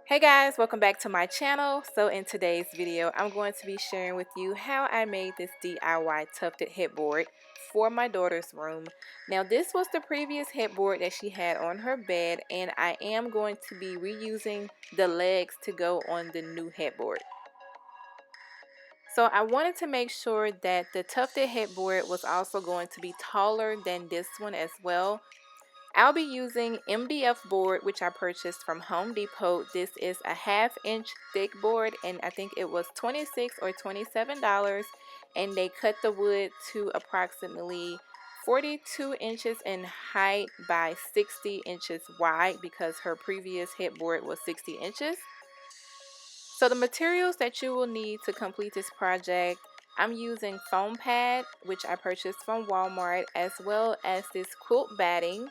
Hey guys, welcome back to my channel. So in today's video, I'm going to be sharing with you how I made this DIY tufted headboard for my daughter's room. Now this was the previous headboard that she had on her bed, and I am going to be reusing the legs to go on the new headboard. So I wanted to make sure that the tufted headboard was also going to be taller than this one as well. I'll be using MDF board, which I purchased from Home Depot. This is a 1/2 inch thick board, and I think it was $26 or $27. And they cut the wood to approximately 42 inches in height by 60 inches wide because her previous headboard was 60 inches. So the materials that you will need to complete this project, I'm using foam pad, which I purchased from Walmart, as well as this quilt batting.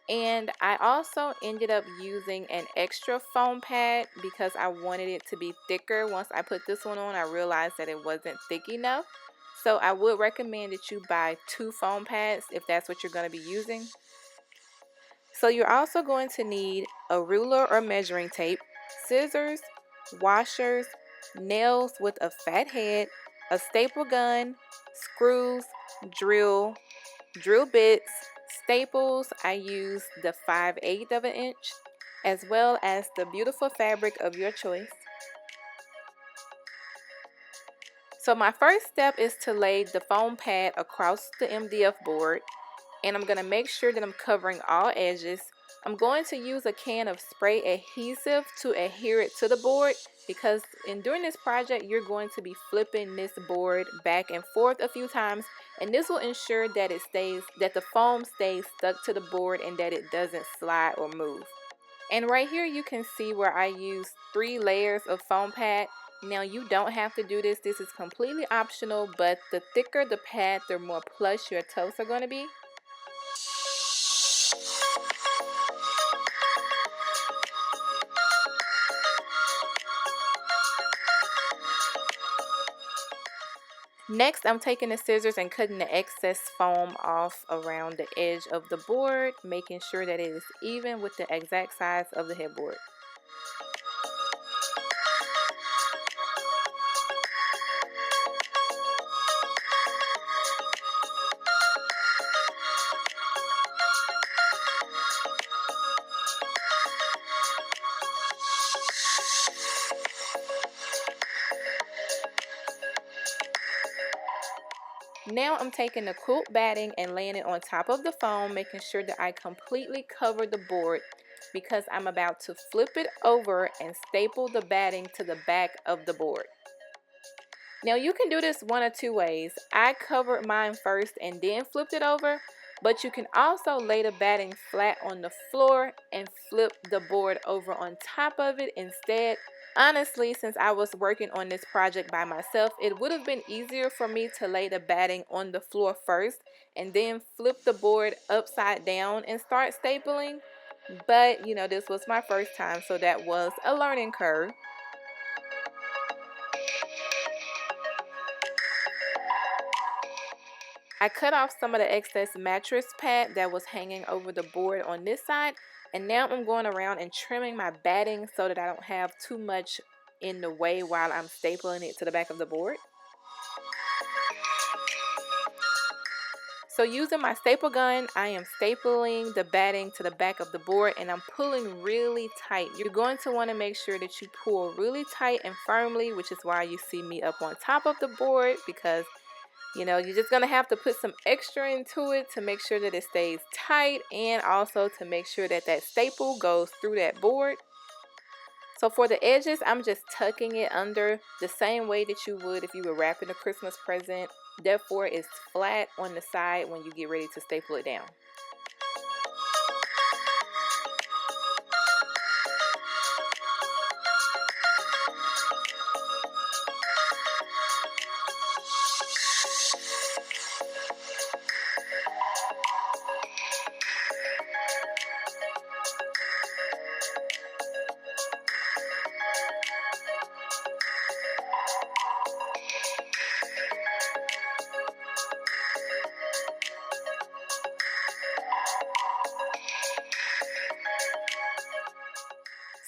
And I also ended up using an extra foam pad because I wanted it to be thicker. Once I put this one on, I realized that it wasn't thick enough. So I would recommend that you buy 2 foam pads if that's what you're going to be using. So you're also going to need a ruler or measuring tape, scissors, washers, nails with a fat head, a staple gun, screws, drill bits, staples. I use the 5/8 of an inch, as well as the beautiful fabric of your choice. So my first step is to lay the foam pad across the MDF board, and I'm going to make sure that I'm covering all edges. I'm going to use a can of spray adhesive to adhere it to the board because during this project you're going to be flipping this board back and forth a few times, and this will ensure that the foam stays stuck to the board and that it doesn't slide or move. And right here you can see where I use 3 layers of foam pad. Now you don't have to do this. This is completely optional, but the thicker the pad, the more plush your tufts are going to be. Next, I'm taking the scissors and cutting the excess foam off around the edge of the board, making sure that it is even with the exact size of the headboard. Now I'm taking the quilt batting and laying it on top of the foam, making sure that I completely cover the board because I'm about to flip it over and staple the batting to the back of the board. Now you can do this one of 2 ways. I covered mine first and then flipped it over, but you can also lay the batting flat on the floor and flip the board over on top of it instead. Honestly, since I was working on this project by myself, it would have been easier for me to lay the batting on the floor first and then flip the board upside down and start stapling. But, you know, this was my first time, so that was a learning curve. I cut off some of the excess mattress pad that was hanging over the board on this side, and now I'm going around and trimming my batting so that I don't have too much in the way while I'm stapling it to the back of the board. So using my staple gun, I am stapling the batting to the back of the board, and I'm pulling really tight. You're going to want to make sure that you pull really tight and firmly, which is why you see me up on top of the board, because you know, you're just going to have to put some extra into it to make sure that it stays tight, and also to make sure that that staple goes through that board. So for the edges, I'm just tucking it under the same way that you would if you were wrapping a Christmas present. Therefore, it's flat on the side when you get ready to staple it down.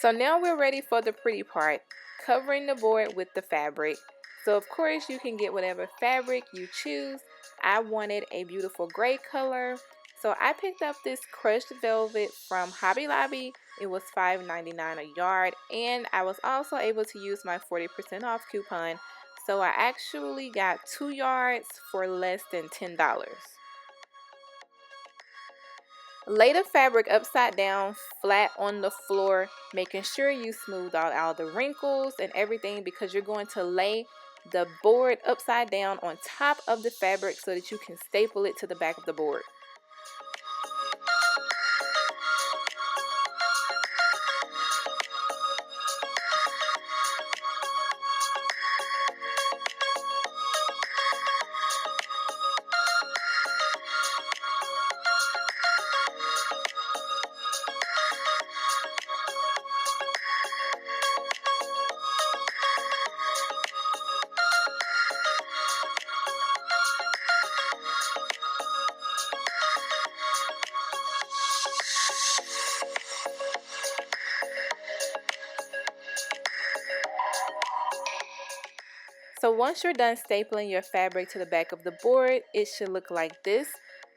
So now we're ready for the pretty part, covering the board with the fabric. So of course you can get whatever fabric you choose. I wanted a beautiful gray color, so I picked up this crushed velvet from Hobby Lobby. It was $5.99 a yard, and I was also able to use my 40% off coupon. So I actually got 2 yards for less than $10. Lay the fabric upside down, flat on the floor, making sure you smooth out all the wrinkles and everything, because you're going to lay the board upside down on top of the fabric so that you can staple it to the back of the board. So once you're done stapling your fabric to the back of the board, it should look like this.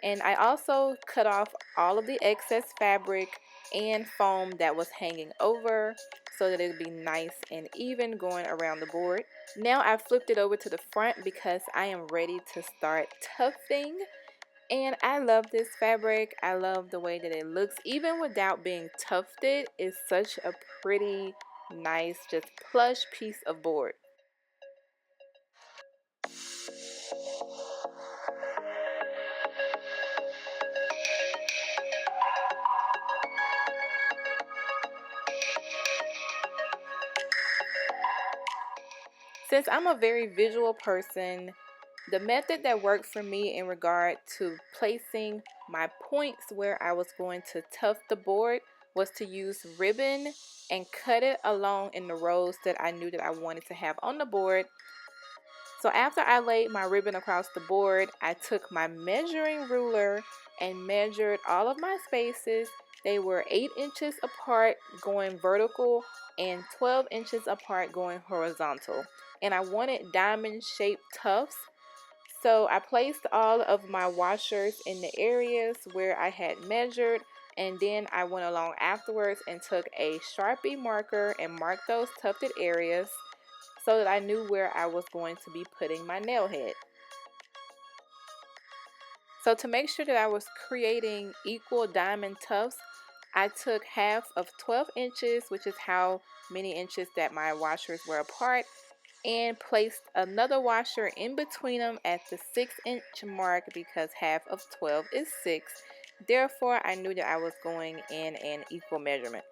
And I also cut off all of the excess fabric and foam that was hanging over so that it would be nice and even going around the board. Now I've flipped it over to the front because I am ready to start tufting. And I love this fabric. I love the way that it looks. Even without being tufted, it's such a pretty, nice, just plush piece of board. Since I'm a very visual person, the method that worked for me in regard to placing my points where I was going to tuft the board was to use ribbon and cut it along in the rows that I knew that I wanted to have on the board. So after I laid my ribbon across the board, I took my measuring ruler and measured all of my spaces. They were 8 inches apart going vertical and 12 inches apart going horizontal. And I wanted diamond shaped tufts. So I placed all of my washers in the areas where I had measured, and then I went along afterwards and took a Sharpie marker and marked those tufted areas so that I knew where I was going to be putting my nail head. So to make sure that I was creating equal diamond tufts, I took half of 12 inches, which is how many inches that my washers were apart, and placed another washer in between them at the 6-inch mark because half of 12 is 6. Therefore, I knew that I was going in an equal measurement.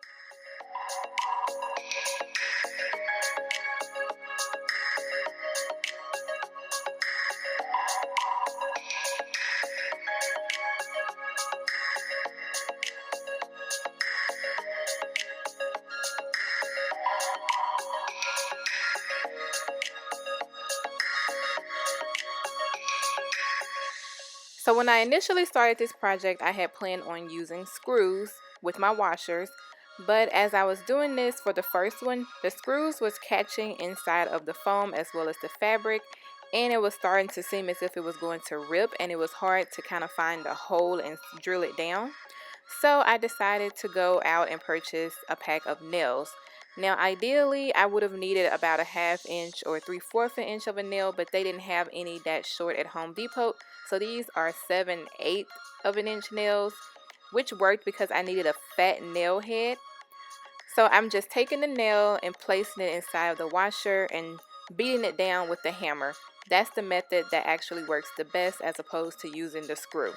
So when I initially started this project, I had planned on using screws with my washers, but as I was doing this for the first one, the screws was catching inside of the foam as well as the fabric, and it was starting to seem as if it was going to rip, and it was hard to kind of find a hole and drill it down. So I decided to go out and purchase a pack of nails. Now ideally I would have needed about a 1/2 inch or 3/4 inch of a nail, but they didn't have any that short at Home Depot. So these are 7/8 of an inch nails, which worked because I needed a fat nail head. So I'm just taking the nail and placing it inside of the washer and beating it down with the hammer. That's the method that actually works the best as opposed to using the screw.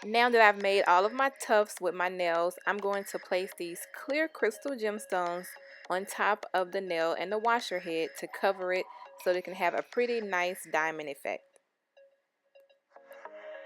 Now that I've made all of my tufts with my nails, I'm going to place these clear crystal gemstones on top of the nail and the washer head to cover it so they can have a pretty nice diamond effect.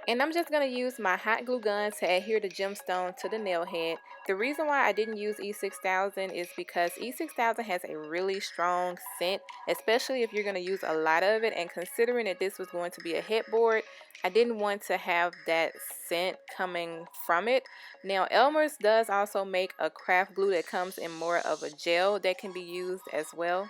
And I'm just going to use my hot glue gun to adhere the gemstone to the nail head. The reason why I didn't use E6000 is because E6000 has a really strong scent, especially if you're going to use a lot of it. And considering that this was going to be a headboard, I didn't want to have that scent coming from it. Now, Elmer's does also make a craft glue that comes in more of a gel that can be used as well.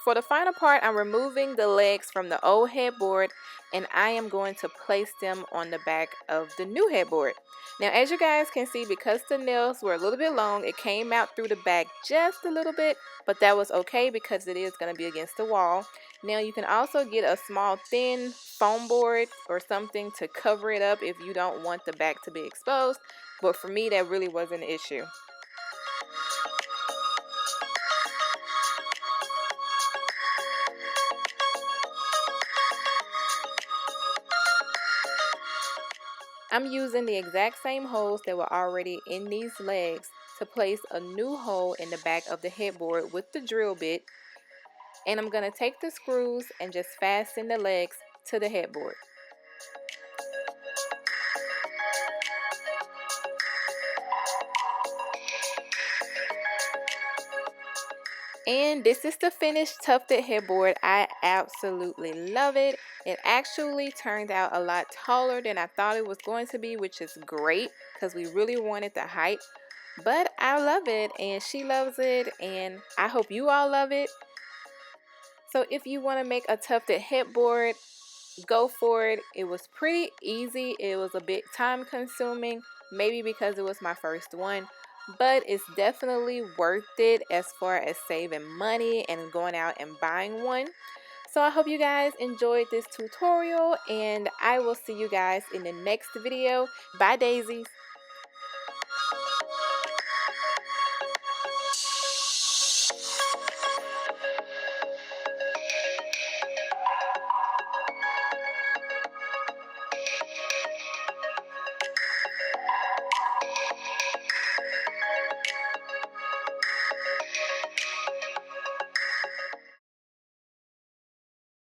For the final part, I'm removing the legs from the old headboard and I am going to place them on the back of the new headboard. Now, as you guys can see, because the nails were a little bit long, it came out through the back just a little bit, but that was okay because it is going to be against the wall. Now, you can also get a small thin foam board or something to cover it up if you don't want the back to be exposed, but for me, that really wasn't an issue. I'm using the exact same holes that were already in these legs to place a new hole in the back of the headboard with the drill bit. And I'm going to take the screws and just fasten the legs to the headboard. And this is the finished tufted headboard. I absolutely love it. It actually turned out a lot taller than I thought it was going to be, which is great because we really wanted the height. But I love it and she loves it and I hope you all love it. So if you want to make a tufted headboard, go for it. It was pretty easy. It was a bit time consuming, maybe because it was my first one, but it's definitely worth it as far as saving money and going out and buying one. So I hope you guys enjoyed this tutorial and I will see you guys in the next video. Bye, Daisies.